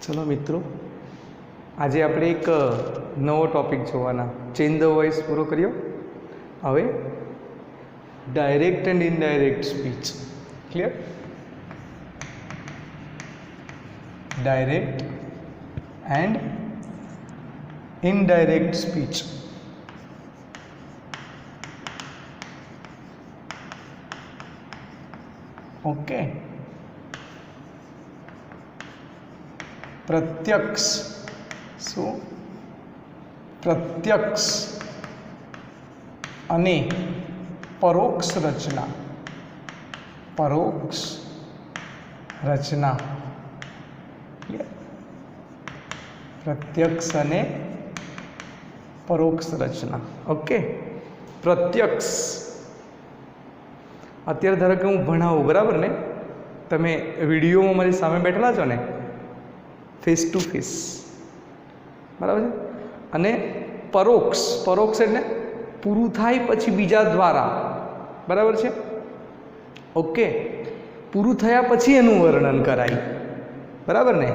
चलो मित्रों, आज आप एक नवो टॉपिक जोवाना चेंज द वॉइस पूरो करियो। हवे direct and indirect speech clear. Direct and indirect speech. Okay, प्रत्यक्ष प्रत्यक्ष अने परोक्ष रचना। परोक्ष रचना प्रत्यक्ष अने परोक्ष रचना। ओके, प्रत्यक्ष अत्यारे धारो के हूँ भणावुं बराबर ने, तमे विडियो में मारी सामे बैठेला छो ने फेस टू फेस बराबर है। अने परोक्ष परोक्ष एटले पूरुं थाय पछी बीजा द्वारा बराबर है। ओके, पूरुं थया पछी एनुं वर्णन कराय बराबर ने।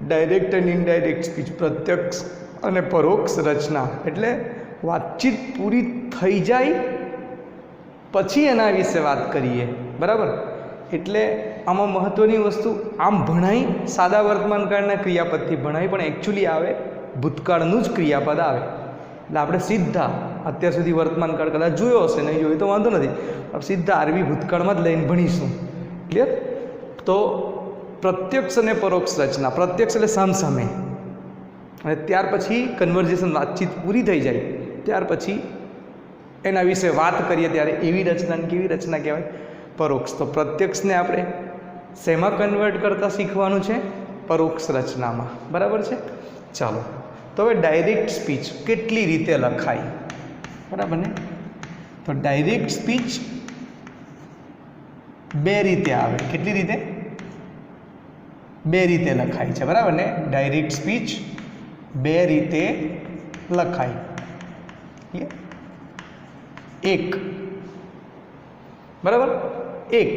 डायरेक्ट एंड इनडायरेक्ट स्पीच प्रत्यक्ष अने परोक्ष रचना एटले वातचीत पूरी थई जाय पछी एना विषे बात करीए बराबर। एटले आमां महत्वनी वस्तु आम भणाई सादा वर्तमान काळना क्रियापदथी भणाई पण एक्चुअली आवे भूतकाळनुं ज क्रियापद आवे। એટલે આપણે सीधा અત્યાર સુધી વર્તમાન કાળ કદાચ જોયો હશે, નહીં જોયો તો વાંધો નથી, આપણે सीधा આરવી ભૂતકાળમાં જ લઈને ભણીશું ક્લિયર। તો પ્રત્યક્ષ અને પરોક્ષ રચના, પ્રત્યક્ષ એટલે સામસામે, અને ત્યાર પછી કન્વર્ઝેશન વાતચીત પૂરી થઈ જાય ત્યાર પછી એના વિશે વાત કરીએ ત્યારે એવી રચના કેવી રચના કહેવાય પરોક્ષ। તો પ્રત્યક્ષને આપણે શેમાં કન્વર્ટ કરતા શીખવાનું છે? પરોક્ષ રચનામાં બરાબર છે। ચાલો, તો હવે ડાયરેક્ટ સ્પીચ કેટલી રીતે લખાય બરાબર ને। તો ડાયરેક્ટ સ્પીચ બે રીતે આવે। કેટલી રીતે? બે રીતે લખાય છે બરાબર ને। ડાયરેક્ટ સ્પીચ બે રીતે લખાય। એક બરાબર, એક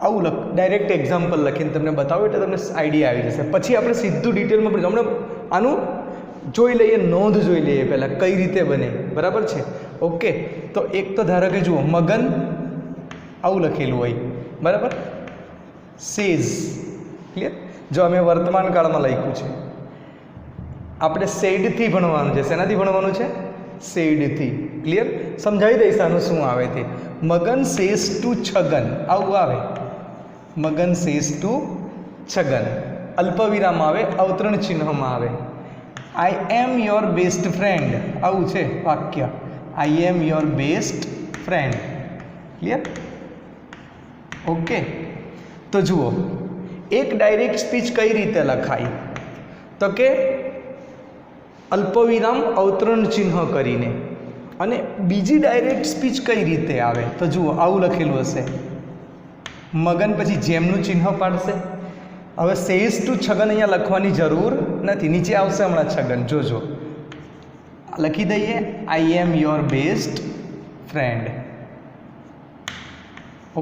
આવું ડાયરેક્ટ એક્ઝામ્પલ લખીને તમને બતાવો એટલે તમને આઈડિયા આવી જશે। પછી આપણે સીધું ડિટેલમાં પણ હમણાં આનું જોઈ લઈએ, નોંધ જોઈ લઈએ પહેલાં કઈ રીતે બને બરાબર છે। ઓકે, તો એક તો ધારો કે જુઓ મગન આવું લખેલું હોય બરાબર, સેઝ ક્લિયર। જો અમે વર્તમાન કાળમાં લખ્યું છે, આપણે સેડથી ભણવાનું છે। શેનાથી ભણવાનું છે? સેડથી ક્લિયર। સમજાવી દઈશ આનું શું આવે તે। મગન સેઝ ટુ છગન આવું આવે। મગન સેઝ ટુ છગન, અલ્પવિરામ આવે, અવતરણ ચિહ્નમાં આવે। I am your best friend આવું છે વાક્ય। I am your best friend clear. Okay, તો જુઓ એક ડાયરેક્ટ સ્પીચ કઈ રીતે લખાય તો કે અલ્પવિરામ અવતરણ ચિહ્ન કરીને। અને બીજી ડાયરેક્ટ સ્પીચ કઈ રીતે આવે તો જુઓ આવું લખેલું હશે, મગન પછી જેમનું ચિહ્ન પાડશે। હવે સેઝ ટુ છગન અહીંયા લખવાની જરૂર નથી, નીચે આવશે હમણાં છગન, જોજો લખી દઈએ I am your best friend.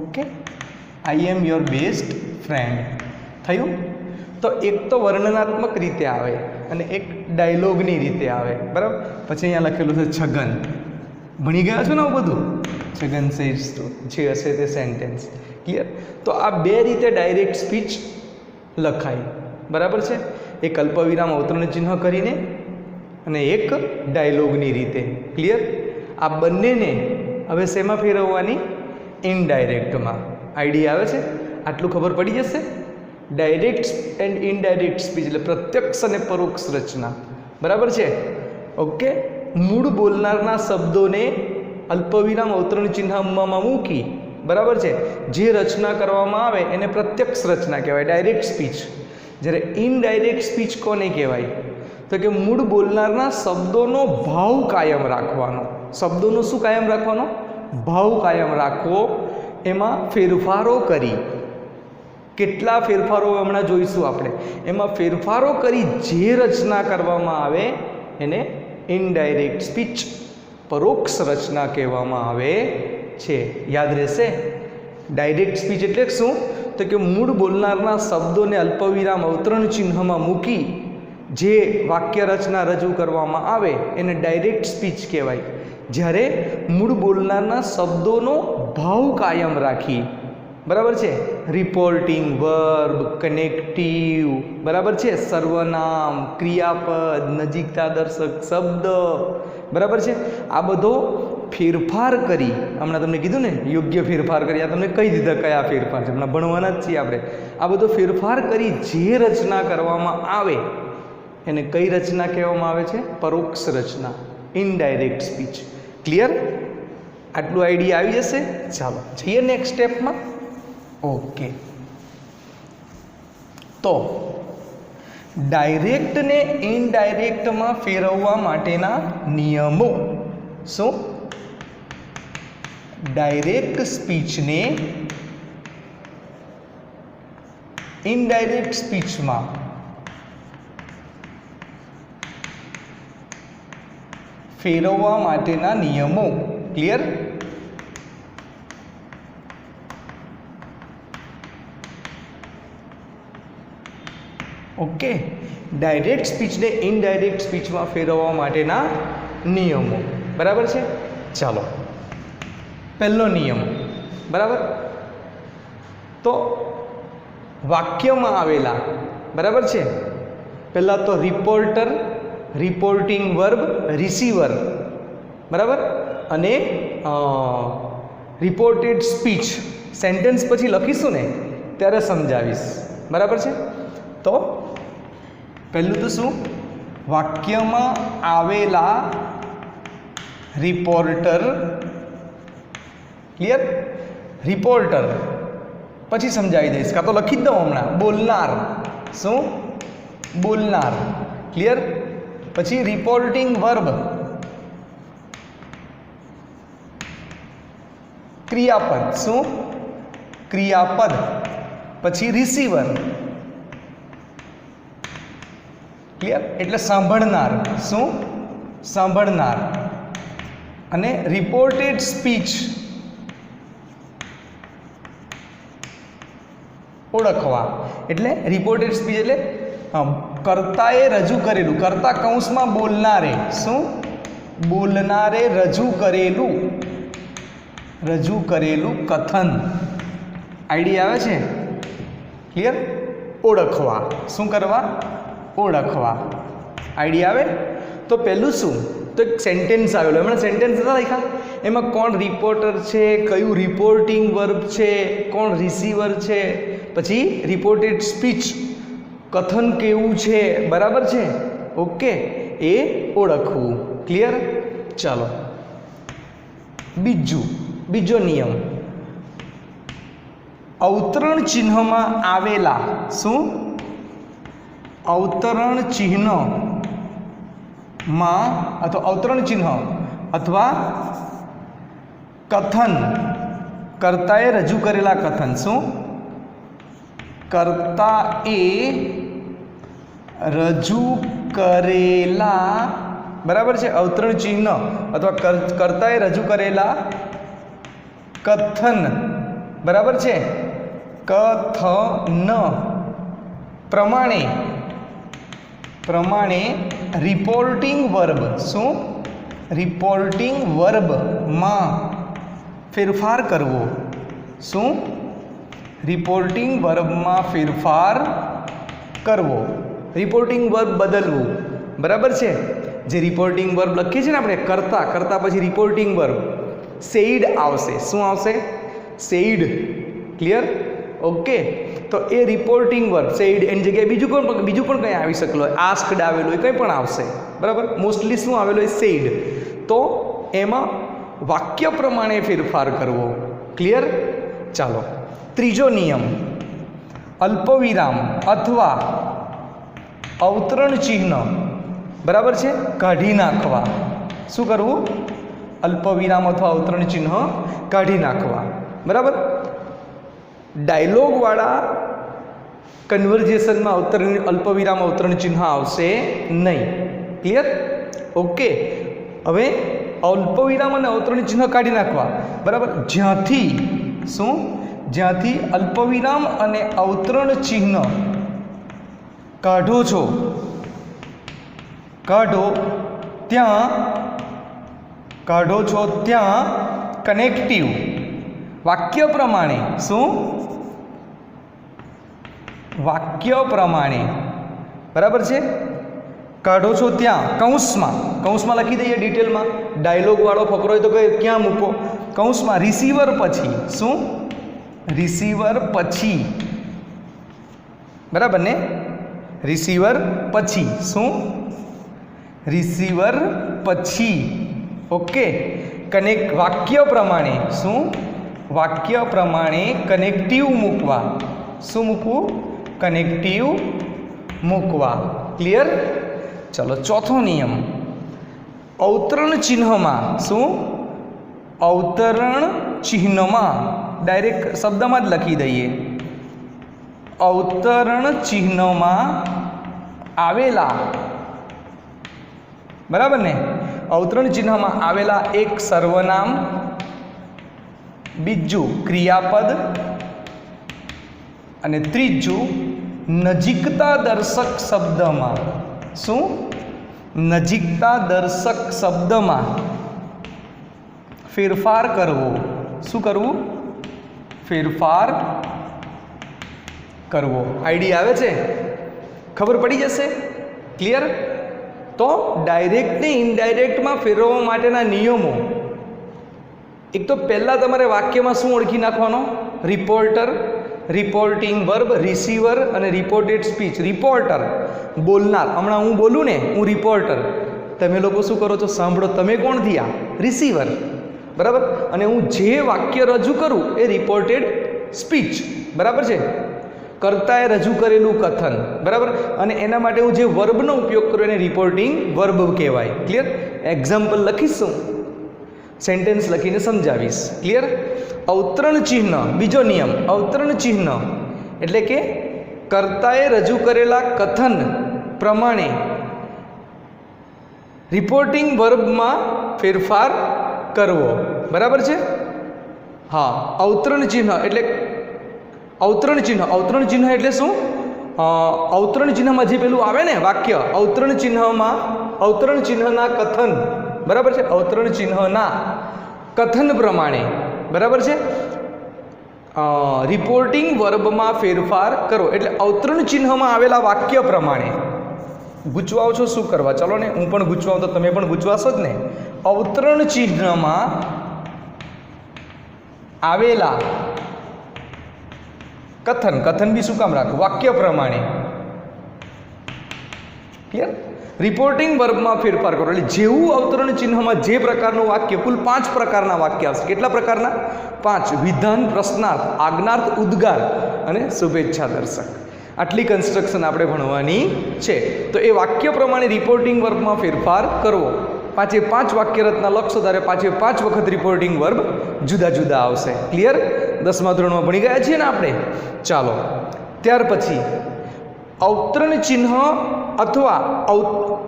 Okay, I am your best friend થયું। તો એક તો વર્ણનાત્મક રીતે આવે અને એક ડાયલોગની રીતે આવે બરાબર। પછી અહીંયા લખેલું છે છગન, ભણી ગયા છો ને આવું બધું, છગન સેઝ ટુ જે હશે તે સેન્ટેન્સ ક્લિયર। તો આ બે રીતે ડાયરેક્ટ સ્પીચ લખાય બરાબર છે, એક અલ્પવિરામ અવતરણ ચિહ્ન કરીને અને એક ડાયલોગની રીતે ક્લિયર। આ બંનેને હવે શેમાં ફેરવવાની? ઇનડાયરેક્ટમાં। આઈડિયા આવે છે? આટલું ખબર પડી જશે। ડાયરેક્ટ એન્ડ ઇનડાયરેક્ટ સ્પીચ એટલે પ્રત્યક્ષ અને પરોક્ષ રચના બરાબર છે। ઓકે, મૂળ બોલનારના શબ્દોને અલ્પવિરામ અવતરણ ચિહ્નમાં મૂકી બરાબર છે જે રચના કરવામાં આવે એને પ્રત્યક્ષ રચના કહેવાય, ડાયરેક્ટ સ્પીચ। જ્યારે ઇનડાયરેક્ટ સ્પીચ કોને કહેવાય તો કે મૂળ બોલનારના શબ્દોનો ભાવ કાયમ રાખવાનો। શબ્દોનો શું કાયમ રાખવાનો? ભાવ કાયમ રાખવો, એમાં ફેરફારો કરી। કેટલા ફેરફારો હમણાં જોઈશું આપણે। એમાં ફેરફારો કરી જે રચના કરવામાં આવે એને ઇનડાયરેક્ટ સ્પીચ પરોક્ષ રચના કહેવામાં આવે છે। યાદ રહેશે? ડાયરેક્ટ સ્પીચ એટલે શું? તો કે મૂળ બોલનારના શબ્દોને અલ્પવિરામ અવતરણ ચિહ્નમાં મૂકી જે વાક્ય રચના રજૂ કરવામાં આવે એને ડાયરેક્ટ સ્પીચ કહેવાય. જ્યારે મૂળ બોલનારના શબ્દોનો ભાવ કાયમ રાખી, બરાબર છે, રિપોર્ટિંગ વર્બ, કનેક્ટિવ, બરાબર છે, સર્વનામ, ક્રિયાપદ, નજીકતા દર્શક શબ્દ, બરાબર છે, આ બધો ફેરફાર કરી, હમણાં તમને કીધું ને યોગ્ય ફેરફાર કરી, આ તમને કહી દીધા કયા ફેરફાર છે, હમણાં ભણવાના જ છીએ આપણે. આ બધો ફેરફાર કરી જે રચના કરવામાં આવે એને કઈ રચના કહેવામાં આવે છે? પરોક્ષ રચના, ઇનડાયરેક્ટ સ્પીચ. ક્લિયર? આટલું આઈડિયા આવી જશે. ચાલો જઈએ નેક્સ્ટ સ્ટેપમાં. ઓકે, તો ડાયરેક્ટ ને ઇનડાયરેક્ટમાં ફેરવવા માટેના નિયમો. શું? ડાયરેક્ટ સ્પીચને ઇનડાયરેક્ટ સ્પીચમાં ફેરવવા માટેના નિયમો. ક્લિયર? ઓકે, ડાયરેક્ટ સ્પીચને ઇનડાયરેક્ટ સ્પીચમાં ફેરવવા માટેના નિયમો. બરાબર છે. ચાલો, પહેલો નિયમ, બરાબર, તો વાક્યમાં આવેલા, બરાબર છે, પહેલાં તો રિપોર્ટર, રિપોર્ટિંગ વર્બ, રિસીવર, બરાબર, અને રિપોર્ટેડ સ્પીચ સેન્ટેન્સ પછી લખીશું ને ત્યારે સમજાવીશ. બરાબર છે. તો પહેલું તો શું? વાક્યમાં આવેલા રિપોર્ટર. ક્લિયર? રિપોર્ટર પછી સમજાવી દઈશ, કાં તો લખી જ દઉં હમણાં. બોલનાર. શું? બોલનાર. ક્લિયર? પછી રિપોર્ટિંગ વર્બ, ક્રિયાપદ. શું? ક્રિયાપદ. પછી રિસીવર. ક્લિયર? એટલે સાંભળનાર. શું? સાંભળનાર. અને રિપોર્ટેડ સ્પીચ ઓળખવા. એટલે રિપોર્ટેડ સ્પીચ એટલે કર્તાએ રજૂ કરેલું, કર્તા કૌંસમાં બોલનારે. શું? બોલનારે રજૂ કરેલું કથન. આઈડિયા આવે છે? ક્લિયર? ઓળખવા. શું કરવા? ઓળખવા. આઈડિયા આવે? તો પહેલું શું? તો એક સેન્ટેન્સ આવેલો, હમણાં સેન્ટેન્સ હતા લખ્યા, એમાં કોણ રિપોર્ટર છે, કયું રિપોર્ટિંગ વર્બ છે, કોણ રિસીવર છે, પછી રિપોર્ટેડ સ્પીચ કથન કેવું છે. બરાબર છે. ઓકે, એ ઓળખવું. ક્લિયર? ચાલો, બીજો નિયમ, અવતરણ ચિહ્નમાં આવેલા. શું? અવતરણ ચિહ્નમાં અથવા અવતરણ ચિહ્ન અથવા કથન, કર્તાએ રજૂ કરેલા કથન. શું? કર્તાએ રજૂ કરેલા, બરાબર છે, અવતરણ ચિહ્ન અથવા કર્તાએ રજૂ કરેલા કથન. બરાબર છે. કથન પ્રમાણે રિપોર્ટિંગ વર્બ. શું? રિપોર્ટિંગ વર્બમાં ફેરફાર કરવો. શું? રિપોર્ટિંગ વર્બમાં ફેરફાર કરવો. રિપોર્ટિંગ વર્બ બદલવું. બરાબર છે. જે રિપોર્ટિંગ વર્બ લખીએ છીએ ને આપણે, કરતા પછી રિપોર્ટિંગ વર્બ સેઇડ આવશે. શું આવશે? સેઇડ. ક્લિયર? ઓકે, તો એ રિપોર્ટિંગ વર્બ સેઇડ એની જગ્યાએ બીજું પણ કંઈ આવી શકલો હોય, આસ્કડ આવેલું હોય, કંઈ પણ આવશે. બરાબર? મોસ્ટલી શું આવેલું હોય? સેઇડ. તો એમાં વાક્ય પ્રમાણે ફેરફાર કરવો. ક્લિયર? ચાલો, ત્રીજો નિયમ, અલ્પવિરામ અથવા અવતરણ ચિહ્ન, બરાબર છે, કાઢી નાખવા. શું કરવું? અલ્પવિરામ અથવા અવતરણ ચિહ્ન કાઢી નાખવા. બરાબર? ડાયલોગવાળા કન્વર્ઝેશનમાં અલ્પવિરામ અવતરણ ચિહ્ન આવશે નહીં. ક્લિયર? ઓકે, હવે અલ્પવિરામ અને અવતરણ ચિહ્ન કાઢી નાખવા. બરાબર? જ્યાંથી શું? જ્યાંથી અલ્પવિરામ અને અવતરણ ચિહ્ન કાઢો છો ત્યાં કનેક્ટિવ વાક્ય પ્રમાણે શું વાક્ય પ્રમાણે બરાબર છે કાઢો છો ત્યાં કૌંસમાં લખી દઈએ ડિટેલમાં ડાયલોગ વાળો ફકરો હોય તો ક્યાં મૂકો કૌંસમાં રિસીવર પછી શું રિસીવર પછી બરાબર ને રિસીવર પછી શું રિસીવર પછી ઓકે કનેક્ટ વાક્ય પ્રમાણે શું વાક્ય પ્રમાણે કનેક્ટિવ મૂકવા શું મૂકવું કનેક્ટિવ મૂકવા ક્લિયર ચલો ચોથો નિયમ અવતરણ ચિહ્નમાં શું અવતરણ ચિહ્નમાં ડાયરેક્ટ શબ્દમાં જ લખી દઈએ અવતરણ ચિહ્નમાં આવેલા બરાબર ને અવતરણ ચિહ્નમાં આવેલા એક સર્વનામ બીજું ક્રિયાપદ અને ત્રીજું નજીકતા દર્શક શબ્દમાં શું નજીકતા દર્શક શબ્દમાં ફેરફાર કરવો શું કરવું ફેરફાર કરવો આઈડિયા આવે છે ખબર પડી જશે ક્લિયર તો ડાયરેક્ટ ને ઇનડાયરેક્ટમાં ફેરવવા માટેના નિયમો એક તો પહેલાં તમારે વાક્યમાં શું ઓળખી નાખવાનો રિપોર્ટર રિપોર્ટિંગ વર્બ રિસીવર અને રિપોર્ટેડ સ્પીચ રિપોર્ટર બોલનાર હમણાં હું બોલું ને હું રિપોર્ટર તમે લોકો શું કરો છો સાંભળો તમે કોણ થયા રિસીવર બરાબર અને હું જે વાક્ય રજૂ કરું એ રિપોર્ટેડ સ્પીચ બરાબર છે કર્તાએ રજૂ કરેલું કથન બરાબર અને એના માટે હું જે વર્બનો ઉપયોગ કરું એને રિપોર્ટિંગ વર્બ કહેવાય ક્લિયર એક્ઝામ્પલ લખીશું સેન્ટેન્સ લખીને સમજાવીશ ક્લિયર અવતરણ ચિહ્ન બીજો નિયમ અવતરણ ચિહ્ન એટલે કે કર્તાએ રજૂ કરેલા કથન પ્રમાણે રિપોર્ટિંગ વર્બમાં ફેરફાર કરવો બરાબર છે હા અવતરણ ચિહ્ન એટલે અવતરણ ચિહ્ન એટલે શું અવતરણ ચિહ્નમાં જે પેલું આવે ને વાક્ય અવતરણ ચિહ્નના કથન બરાબર છે અવતરણ ચિહ્નના કથન પ્રમાણે બરાબર છે રિપોર્ટિંગ વર્બમાં ફેરફાર કરો એટલે અવતરણ ચિહ્નમાં આવેલા વાક્ય પ્રમાણે ગૂંચવાઓ છો શું કરવા ચલો ને હું પણ ગૂંચવાઉં તો તમે પણ ગૂંચવાશો જ ને અવતરણ ચિહ્નમાં આવેલા કથન બી શું કામ રાખવું વાક્ય પ્રમાણે ક્લિયર રિપોર્ટિંગ વર્બમાં ફેરફાર કરો એટલે જેવું અવતરણ ચિહ્નમાં જે પ્રકારનું વાક્ય કુલ 5 પ્રકારના વાક્ય આવશે કેટલા પ્રકારના 5 વિધાન પ્રશ્નાર્થ આજ્ઞાર્થ ઉદ્ગાર અને શુભેચ્છા દર્શક આટલી કન્સ્ટ્રક્શન આપણે ભણવાની છે તો એ વાક્ય પ્રમાણે રિપોર્ટિંગ વર્બમાં ફેરફાર કરવો 5 વાક્ય રચના લખશો ત્યારે 5 વખત રિપોર્ટિંગ વર્બ જુદા જુદા આવશે ક્લિયર 10મા ધોરણમાં ભણી ગયા છીએ ને આપણે ચાલો ત્યાર પછી અવતરણ ચિહ્ન અથવા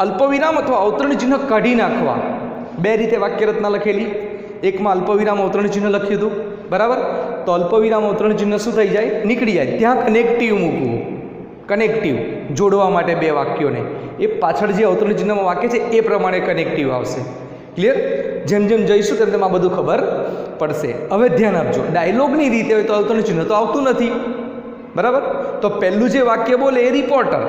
અલ્પવિરામ અથવા અવતરણ ચિહ્ન કાઢી નાખવા 2 રીતે વાક્ય રચના લખેલી એકમાં અલ્પવિરામ અવતરણ ચિહ્ન લખ્યું હતું બરાબર તો અલ્પવિરામ અવતરણ ચિહ્ન શું થઈ જાય નીકળી જાય ત્યાં કનેક્ટિવ મૂકવું કનેક્ટિવ જોડવા માટે 2 વાક્યોને એ પાછળ જે અવતરણ ચિહ્નમાં વાક્ય છે એ પ્રમાણે કનેક્ટિવ આવશે ક્લિયર જેમ જેમ જઈશું તેમ તેમ આ બધું ખબર પડશે હવે ધ્યાન આપજો ડાયલોગની રીતે હોય તો અવતરણ ચિહ્ન તો આવતું નથી બરાબર તો પહેલું જે વાક્ય બોલે એ રિપોર્ટર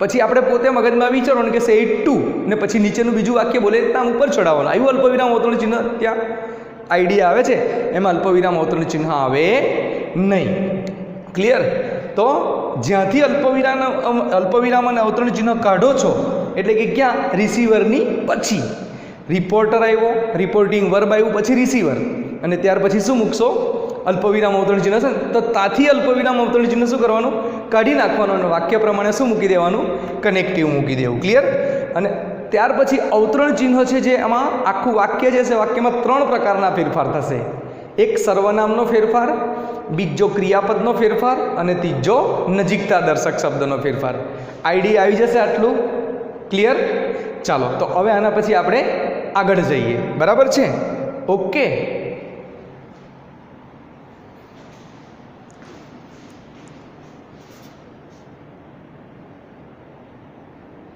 પછી આપણે પોતે મગજમાં વિચારવાનું કે સેટ ટુ ને પછી નીચેનું બીજું વાક્ય બોલે નામ ઉપર ચડાવવાનું આવ્યું અલ્પવિરામ અવતરણ ચિહ્ન ત્યાં આઈડિયા આવે છે એમાં અલ્પવિરામ અવતરણ ચિહ્ન આવે નહીં ક્લિયર તો જ્યાંથી અલ્પવિરામ અને અવતરણ ચિહ્ન કાઢો છો એટલે કે ક્યાં રિસીવરની પછી રિપોર્ટર આવ્યો રિપોર્ટિંગ વર્બ આવ્યું પછી રિસીવર અને ત્યાર પછી શું મૂકશો અલ્પવિરામ અવતરણ ચિહ્ન છે ને તો તાથી અલ્પવિરામ અવતરણ ચિહ્ન શું કરવાનું કાઢી નાખવાનું અને વાક્ય પ્રમાણે શું મૂકી દેવાનું કનેક્ટિવ મૂકી દેવું ક્લિયર અને ત્યાર પછી અવતરણ ચિહ્ન છે જે આમાં આખું વાક્ય જે છે વાક્યમાં 3 પ્રકારના ફેરફાર થશે એક સર્વનામનો ફેરફાર બીજો ક્રિયાપદનો ફેરફાર અને ત્રીજો નજીકતા દર્શક શબ્દનો ફેરફાર આઈડિયા આવી જશે આટલું ક્લિયર ચાલો તો હવે આના પછી આપણે આગળ જઈએ બરાબર છે ઓકે